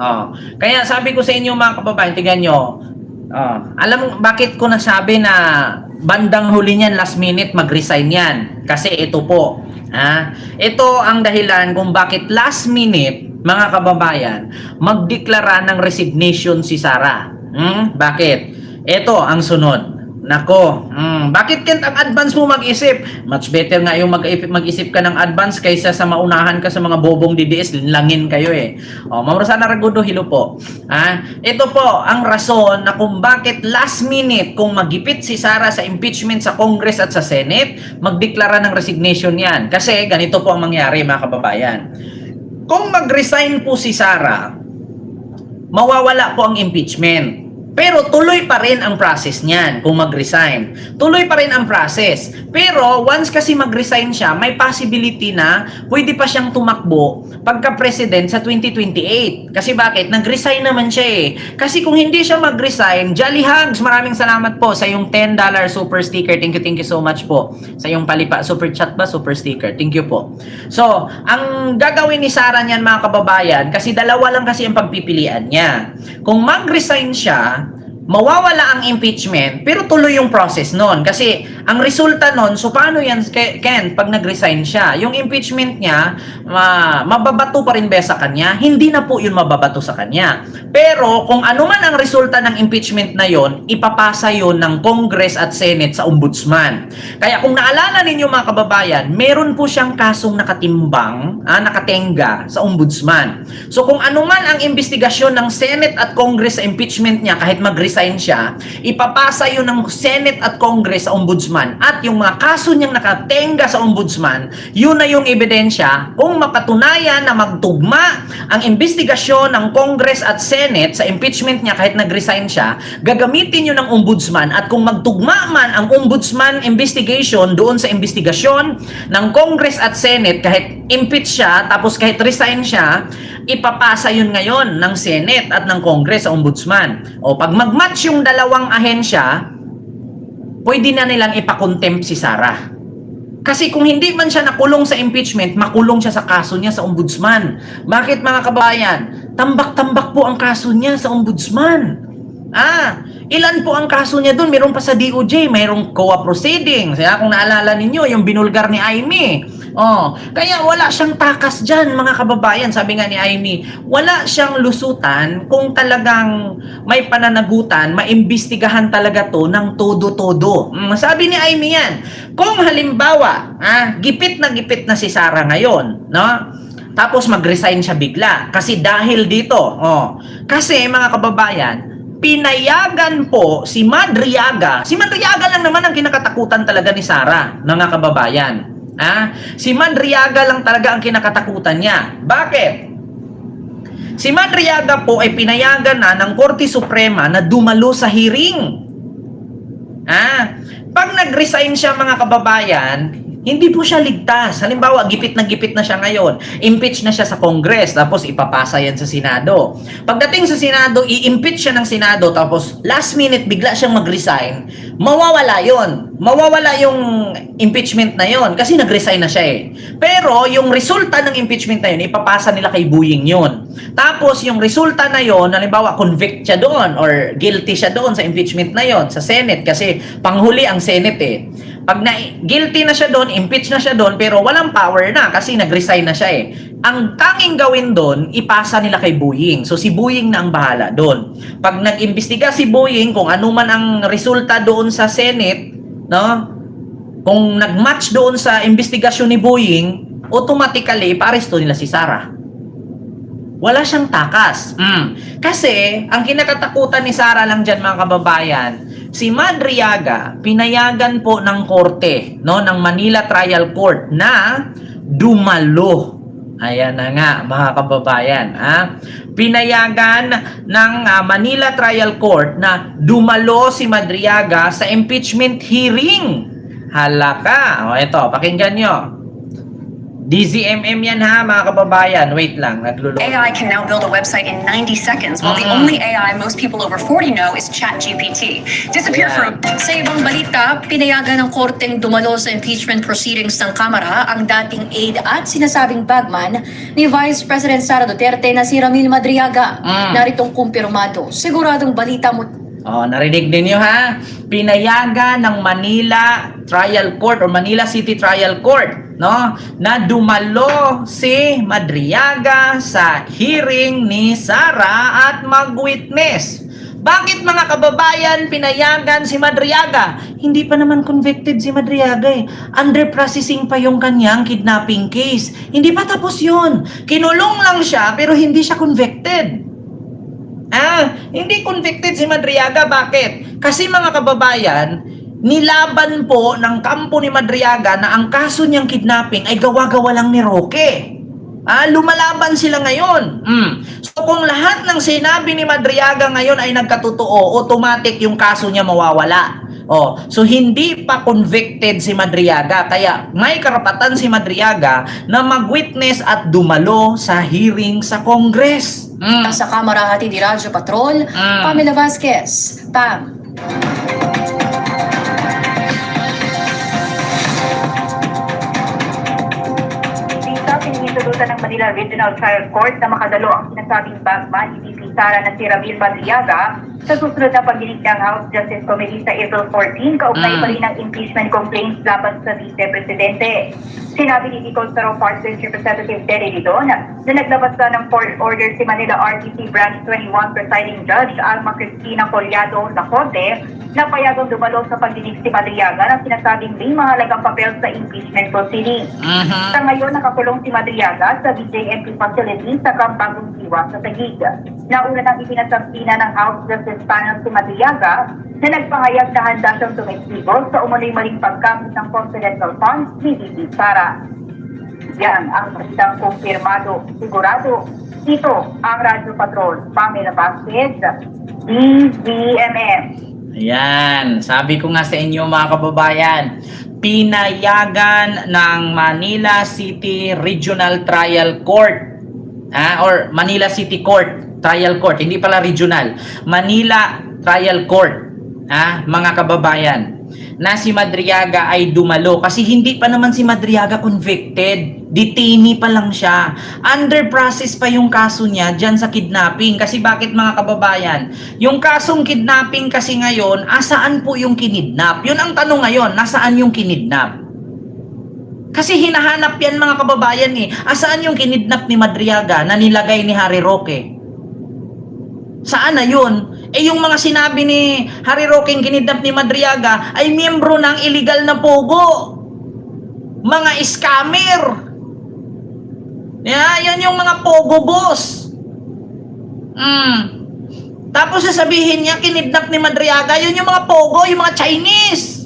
Oh. Kaya sabi ko sa inyo mga kababayan, tingnan nyo. Alam mo bakit ko nasabi na bandang huli niyan, last minute mag-resign yan? Kasi ito po. Ito ang dahilan kung bakit last minute, mga kababayan, magdeklara ng resignation si Sara. Bakit? Ito ang sunod. Nako, bakit Kent ang advance mo mag-isip? Much better nga yung mag-isip ka ng advance kaysa sa maunahan ka sa mga bobong DDS, langin kayo eh. Ma'am Rosana Ragudo, hilo po. Ito po ang rason na kung bakit last minute, kung magipit si Sara sa impeachment sa Congress at sa Senate, magdeklara ng resignation yan. Kasi ganito po ang mangyari mga kababayan. Kung mag-resign po si Sara, mawawala po ang impeachment. Pero tuloy pa rin ang process niyan kung mag-resign. Tuloy pa rin ang process. Pero once kasi mag-resign siya, may possibility na pwede pa siyang tumakbo pagka-president sa 2028. Kasi bakit? Nag-resign naman siya eh. Kasi kung hindi siya mag-resign, Jolly Hugs, maraming salamat po sa yung $10 super sticker. Thank you so much po. Sa yung palipa, super chat ba? Super sticker. Thank you po. So, ang gagawin ni Sara niyan mga kababayan, kasi dalawa lang kasi ang pagpipilian niya. Kung mag-resign siya, mawawala ang impeachment, pero tuloy yung process nun. Kasi, ang resulta nun, so paano yan, Ken, pag nag-resign siya? Yung impeachment niya, mababato pa rin ba sa kanya? Hindi na po yun mababato sa kanya. Pero, kung ano man ang resulta ng impeachment na yon, ipapasa yon ng Congress at Senate sa Ombudsman. Kaya, kung naalala ninyo mga kababayan, meron po siyang kasong nakatimbang, nakatenga sa Ombudsman. So, kung ano man ang investigasyon ng Senate at Congress sa impeachment niya, kahit mag-resign siya, ipapasa yun ng Senate at Congress sa Ombudsman, at yung mga kaso niyang nakatenga sa Ombudsman, yun na yung ebidensya kung mapatunayan na magtugma ang investigasyon ng Congress at Senate sa impeachment niya kahit nag-resign siya, gagamitin yun ng Ombudsman, at kung magtugma man ang Ombudsman investigation doon sa investigasyon ng Congress at Senate kahit impeach siya, tapos kahit resign siya, ipapasa yun ngayon ng Senate at ng Congress sa Ombudsman. O pag mag-match yung dalawang ahensya, pwede na nilang ipakontempt si Sara. Kasi kung hindi man siya nakulong sa impeachment, makulong siya sa kaso niya sa Ombudsman. Bakit mga kabayan? Tambak-tambak po ang kaso niya sa Ombudsman. Ilan po ang kaso niya doon? Meron pa sa DOJ, mayroong COA proceedings. Kung naalala ninyo, yung binulgar ni Amy. Kaya wala siyang takas dyan, mga kababayan. Sabi nga ni Amy, wala siyang lusutan kung talagang may pananagutan, maimbestigahan talaga to ng todo-todo. Sabi ni Amy yan, kung halimbawa, gipit na si Sara ngayon, no? Tapos mag-resign siya bigla. Kasi dahil dito, kasi mga kababayan, pinayagan po si Madriaga. Si Madriaga lang naman ang kinakatakutan talaga ni Sara, mga kababayan. Si Madriaga lang talaga ang kinakatakutan niya. Bakit? Si Madriaga po ay pinayagan na ng Korte Suprema na dumalo sa hearing. Pag nag-resign siya mga kababayan, hindi po siya ligtas. Halimbawa, gipit na siya ngayon. Impeach na siya sa Congress, tapos ipapasa yan sa Senado. Pagdating sa Senado, i-impeach siya ng Senado, tapos last minute, bigla siyang mag-resign. Mawawala yon. Mawawala yung impeachment na yon kasi nag-resign na siya eh. Pero yung resulta ng impeachment na yun, ipapasa nila kay Buying yun. Tapos yung resulta na yon, halimbawa, convict siya doon or guilty siya doon sa impeachment na yon sa Senate kasi panghuli ang Senate eh. Pag guilty na siya doon, impeach na siya doon, pero walang power na kasi nag-resign na siya eh. Ang tanging gawin doon, ipasa nila kay Buying. So si Buying na ang bahala doon. Pag nag-imbestiga si Buying, kung ano man ang resulta doon sa Senate, no? Kung nag-match doon sa investigasyon ni Buying, automatically, paaresto nila si Sara. Wala siyang takas. Kasi, ang kinakatakutan ni Sara lang dyan mga kababayan, si Madriaga, pinayagan po ng korte, no, ng Manila Trial Court na dumalo. Ayan na nga, mga kababayan. Pinayagan ng Manila Trial Court na dumalo si Madriaga sa impeachment hearing. Halaka. Ito, pakinggan nyo. DZMM yan ha, mga kababayan. Wait lang, nagluloko. AI can now build a website in 90 seconds, while the only AI most people over 40 know is ChatGPT. Disappear for Sa ibang balita, pinayagan ng korteng dumalo sa impeachment proceedings ng Kamara ang dating aide at sinasabing bagman ni Vice President Sara Duterte na si Ramil Madriaga. Naritong kumpirmado. Siguradong balita mo. Oh, narinig din niyo ha? Pinayagan ng Manila Trial Court or Manila City Trial Court, no? Na dumalo si Madriaga sa hearing ni Sara at mag-witness. Bakit mga kababayan pinayagan si Madriaga? Hindi pa naman convicted si Madriaga eh. Under processing pa yung kanyang kidnapping case. Hindi pa tapos yun. Kinulong lang siya pero hindi siya convicted. Hindi convicted si Madriaga. Bakit? Kasi mga kababayan, nilaban po ng kampo ni Madriaga na ang kaso niyang kidnapping ay gawa-gawa lang ni Roque. Lumalaban sila ngayon. So kung lahat ng sinabi ni Madriaga ngayon ay nagkatotoo, automatic yung kaso niya mawawala. So hindi pa convicted si Madriaga, kaya may karapatan si Madriaga na mag-witness at dumalo sa hearing sa Congress. Sa Kamara hatid ni Radyo Patrol, Pamela Vasquez. Pam. Pinahintulutan ng Manila Regional Trial Court na makadalo ang sinasabing bagman, EDP Sara na si Ramil Madriaga sa susunod na pagdinig ng House Justice Committee sa April 14, kaugnay pa rin ng impeachment complaints laban sa Vice-Presidente. Sinabi ni Bicol Saro Parsons Representative Terry Didon na naglabas na ng court order si Manila RTC Branch 21 Presiding Judge Alma Cristina Collado Lacorte na payagang dumalo sa pagdinig si Madriaga na sinasabing may mahalagang papel sa impeachment proceeding. Sa ngayon, nakakulong si Madriaga sa BJMP facility sa Camp Bagong Siwa sa Taguig. Nauna nang ipinasampina ng House Justice Panel si Madriaga na nagpahayag na handa siyang tumestigo sa umunoy maling paggamit ng confidential funds ni VP Sara. Yan ang balitang kumpirmado. Sigurado, ito ang Radyo Patrol. Pamela Vasquez, DZMM. Ayan, sabi ko nga sa inyo mga kababayan, pinayagan ng Manila City Regional Trial Court or Manila City Court, Trial Court, hindi pala regional, Manila Trial Court, mga kababayan, na si Madriaga ay dumalo kasi hindi pa naman si Madriaga convicted, detainee pa lang siya, under process pa yung kaso niya dyan sa kidnapping. Kasi bakit mga kababayan, yung kasong kidnapping kasi ngayon, asaan po yung kinidnap? Yun ang tanong ngayon, nasaan yung kinidnap? Kasi hinahanap yan mga kababayan asaan yung kinidnap ni Madriaga na nilagay ni Harry Roque? Saan na yun? Yung mga sinabi ni Harry Roque kinidnap ni Madriaga ay miyembro ng illegal na pogo. Mga scammer. Yan yung mga pogo boss. Tapos sasabihin niya kinidnap ni Madriaga, yun yung mga pogo, yung mga Chinese.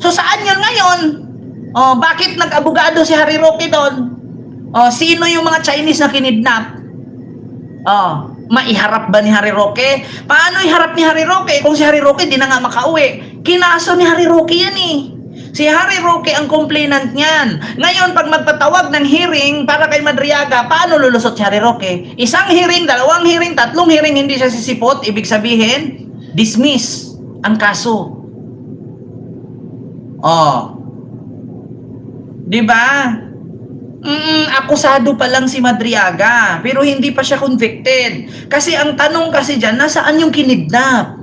So saan yun ngayon? Bakit nag-abogado si Harry Roque doon? Sino yung mga Chinese na kinidnap? Maiharap ba ni Harry Roque? Paano iharap ni Harry Roque kung si Harry Roque di na nga makauwi? Kinaso ni Harry Roque yan Si Harry Roque ang complainant niyan. Ngayon, pag magpatawag ng hearing para kay Madriaga, paano lulusot si Harry Roque? Isang hearing, dalawang hearing, tatlong hearing, hindi siya sisipot. Ibig sabihin, dismiss ang kaso. Diba? Akusado pa lang si Madriaga pero hindi pa siya convicted. Kasi ang tanong kasi dyan, nasaan yung kinidnap?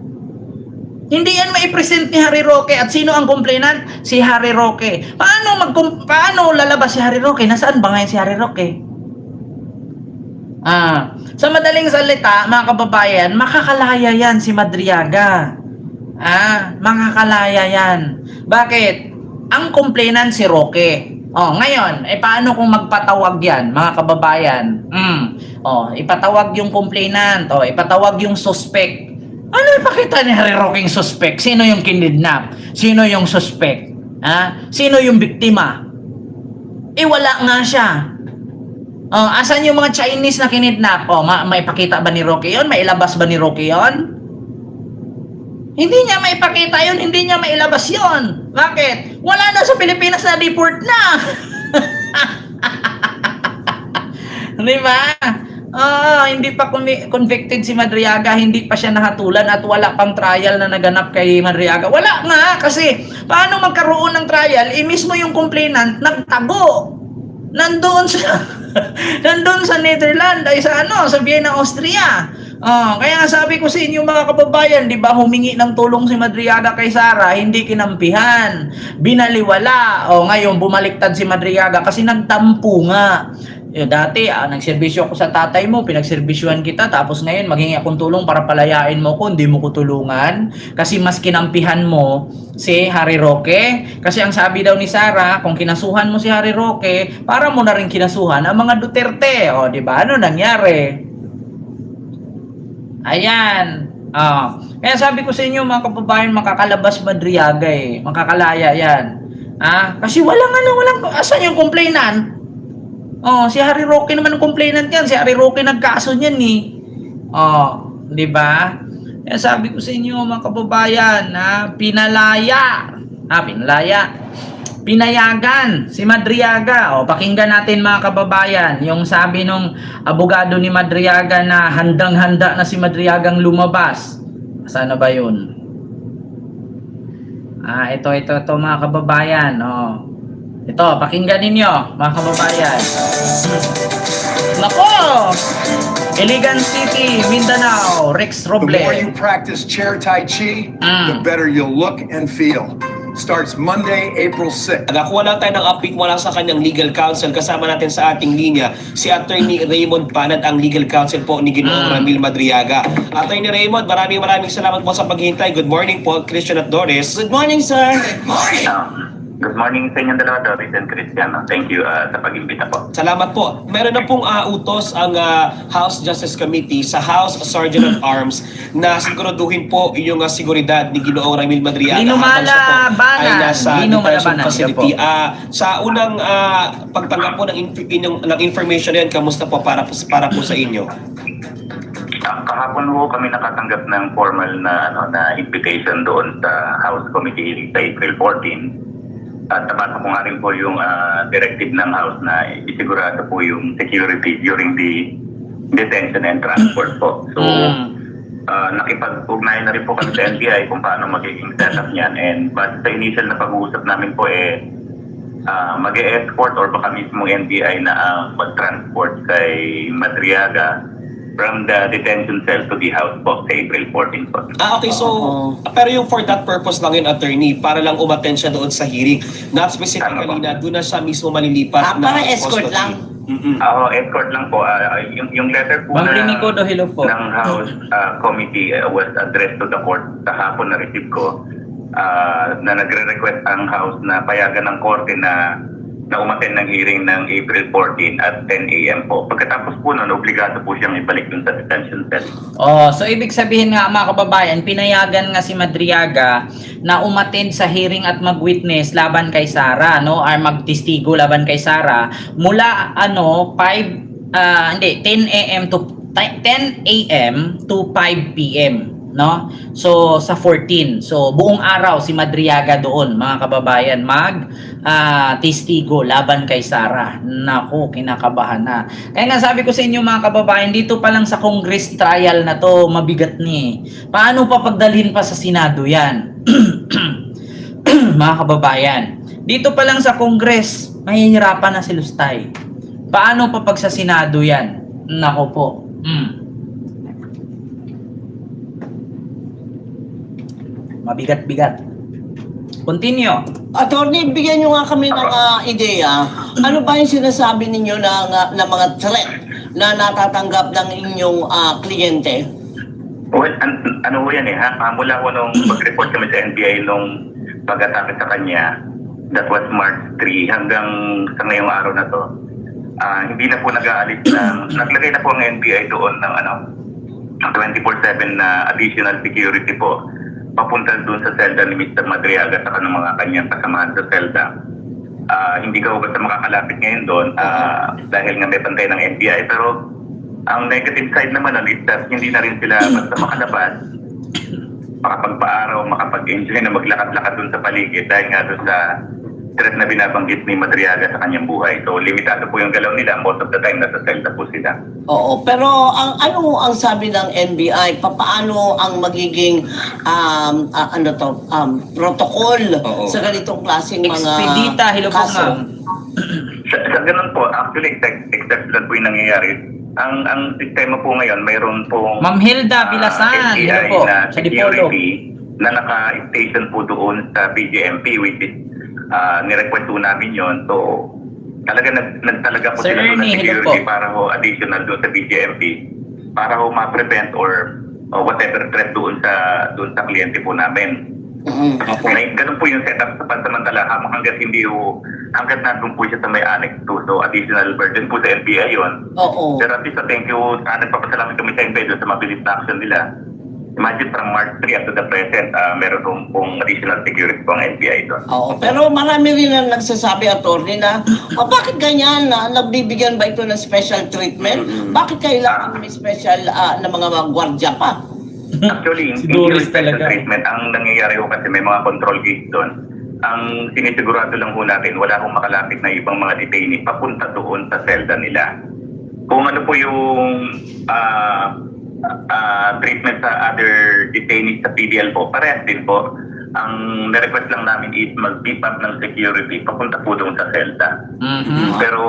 Hindi yan maipresent ni Harry Roque. At sino ang complainant? Si Harry Roque. Paano lalabas si Harry Roque? Nasaan ba ngayon si Harry Roque? Sa madaling salita, mga kababayan, makakalaya yan si Madriaga. Makakalaya yan. Bakit? Ang complainant si Roque. Ngayon, paano kung magpatawag yan, mga kababayan? Ipatawag yung complainant, ipatawag yung suspect. Ano ipakita ni Harry Roque suspect? Sino yung kinidnap? Sino yung suspect? Sino yung biktima? Wala nga siya. Asan yung mga Chinese na kinidnap? May pakita ba ni Roque yun? May ilabas ba ni Roque yun? Hindi niya maipakita yun, hindi niya mailabas yun. Bakit? Wala na sa Pilipinas na deport na. Di ba? Hindi pa convicted si Madriaga, hindi pa siya nahatulan at wala pang trial na naganap kay Madriaga. Wala nga, kasi paano magkaroon ng trial? Mismo yung complainant nagtago. Nandoon sa nandoon sa Netherlands, ay sa Vienna, Austria. Kaya nga sabi ko sa inyo mga kababayan, di ba, humingi ng tulong si Madriaga kay Sara, hindi kinampihan, binaliwala. Ngayon bumaliktad si Madriaga kasi nagtampo nga. Dati, nagserbisyo ako sa tatay mo, pinagserbisyuhan kita, tapos ngayon maghingi akong tulong para palayain mo ko, hindi mo ko tulungan. Kasi mas kinampihan mo si Harry Roque. Kasi ang sabi daw ni Sara, kung kinasuhan mo si Harry Roque, para mo na rin kinasuhan ang mga Duterte. Di ba? Ano nangyari? Ayan. Kaya sabi ko sa inyo mga kababayan, makakalabas Madriaga makakalaya yan. Kasi walang asan yung complainant? Si Harry Roque naman ang complainant yan. Si Harry Roque nagkaso niyan di ba? Kaya sabi ko sa inyo mga kababayan, pinayagan si Madriaga. Pakinggan natin mga kababayan, yung sabi nung abogado ni Madriaga na handang-handa na si Madriagang lumabas. Sana ba yun? Ito mga kababayan. Ito, pakinggan ninyo, mga kababayan. Nako! Iligan City, Mindanao, Rex The more Roble. you practice chair Tai Chi, the better you'll look and feel. Starts Monday, April 6th. Nakakuha lang tayo ng update mula sa kanyang legal counsel. Kasama natin sa ating linya si Attorney Raymond Panat, ang legal counsel po ni Ginoong Ramil Madriaga. Attorney Raymond, maraming salamat po sa paghihintay. Good morning po, Christian at Doris. Good morning, sir. Good morning sa inyong dalawa, Doris and Christian. Thank you sa pag-imbita po. Salamat po. Meron na pong utos ang House Justice Committee sa House Sergeant at Arms na siguraduhin po yung seguridad ni Ginoong Ramil Madriaga Dino habang siya po ay Malabanan. nasa Dino detention Malabanan. facility. Sa unang pagtanggap po ng information yan, kamusta po para po sa inyo? Kahapon po kami nakatanggap ng formal na invitation doon sa House Committee hearing sa April 14. At nabasa ko nga rin po yung directive ng House na isigurado po yung security during the detention and transport po. So, nakipag-ugnayan na rin po kami sa NBI kung paano magiging setup niyan. And but sa initial na pag-uusap namin po mag-e-escort or baka mismo NBI na mag-transport kay Madriaga from the detention cell to the house po sa April 14 po. Okay, so, pero yung for that purpose lang yun, attorney, para lang umattend siya doon sa hearing, not specifically na doon na siya mismo malilipat Para escort lang. Escort lang po. Yung letter po Ma'am Rinico, hello po. ng House Committee was addressed to the court kahapon na receive ko na nagre-request ang House na payagan ng korte na umattend ng hearing ng April 14 at 10 a.m. po. Pagkatapos po nun, obligado po siyang ibalik dun sa detention cell. So ibig sabihin nga mga kababayan, pinayagan nga si Madriaga na umattend sa hearing at mag-witness laban kay Sara, no? Or magtestigo laban kay Sara mula 10 a.m. to 5 p.m. no? So sa 14. So buong araw si Madriaga doon, mga kababayan, testigo laban kay Sara. Nako, kinakabahan na. Kaya nga sabi ko sa inyo mga kababayan, dito pa lang sa Congress trial na to, mabigat ni. Paano pa pagdalhin pa sa Senado yan? Mga kababayan, dito pa lang sa Congress, mahihirapan na si Lustay. Paano pa pag sa Senado yan? Nako po. Mabigat-bigat. Continue. Attorney, bigyan nyo nga kami ng ideya. Ano ba yung sinasabi ninyo ng mga threat na natatanggap ng inyong kliyente? Well, ano ho yan mula ko nung mag-report kami sa NBI nung pag-atake sa kanya, that was March 3 hanggang sa ngayong araw na to, hindi na po nag-aalis naglagay na po ang NBI doon ng 24/7 na additional security po papunta doon sa selda ni Mr. Madriaga sa ng mga kanyang kasamahan sa selda. Hindi ka basta makakalapit ngayon doon dahil nga may bantay ng NBI. Pero ang negative side naman is that hindi na rin sila basta makalabas, makapagpaaraw, makapag-enjoy na maglakad-lakad doon sa paligid dahil nga doon sa threat na binabanggit ni Madriaga sa kanyang buhay. So, limitado po yung galaw nila. Most of the time, nasa selda po sila. Oo, pero ano ang sabi ng NBI? Paano ang magiging protocol Oo. sa ganitong klaseng mga Expedita, hello po kaso? ma'am. Sa ganun po, actually, exception po yung nangyayari. Ang sistema po ngayon, mayroon pong Ma'am Hilda Bilasan, hello NBI po, na sa Dipolog. security na naka-station po doon sa BGMP, which is nirequest po namin yon. So, talaga nagtalaga po Sir sila doon ng Ernie, hello security po. para ho additional doon sa BGMP para ho ma-prevent or whatever threat doon sa kliyente po namin. Opo. Ganun po yung setup sa pansamantala hanggat nandun po siya sa may annex 2. So, additional burden po sa NBI yun. Oo. Pero at least, thank you. Nagpapasalamat kami sa NBI doon sa mabilis na action nila. Imagine from March 3 up to the present, meron pong additional security po ang NBI doon. Oo, pero marami rin ang nagsasabi, attorney, na bakit ganyan na nagbibigyan ba ito ng special treatment? Bakit kailangan may special na mga gwardya pa? Actually, Si hindi Doris yung special talaga. treatment. Ang nangyayari ko kasi may mga control gate doon. Ang sinisigurado lang po natin, wala akong makalapit na ibang mga detainee papunta doon sa selda nila. Kung ano po yung treatment sa other detainees sa PDL po, parehas din po. Ang na-request lang namin is mag-beef up ng security papunta po doon sa selda. Pero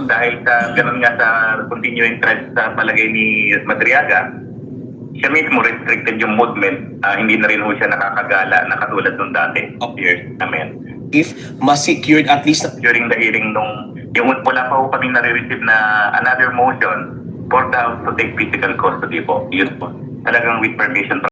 dahil sa ganun nga sa continuing threat sa palagay ni Madriaga, siya mismo restricted yung movement. Hindi na rin ho siya nakakagala na katulad nung dati. Years namin. If mas-secured at least During the hearing yung wala pa ho kami nare-receive na another motion for the house to take physical custody po. Yun po. Talagang with permission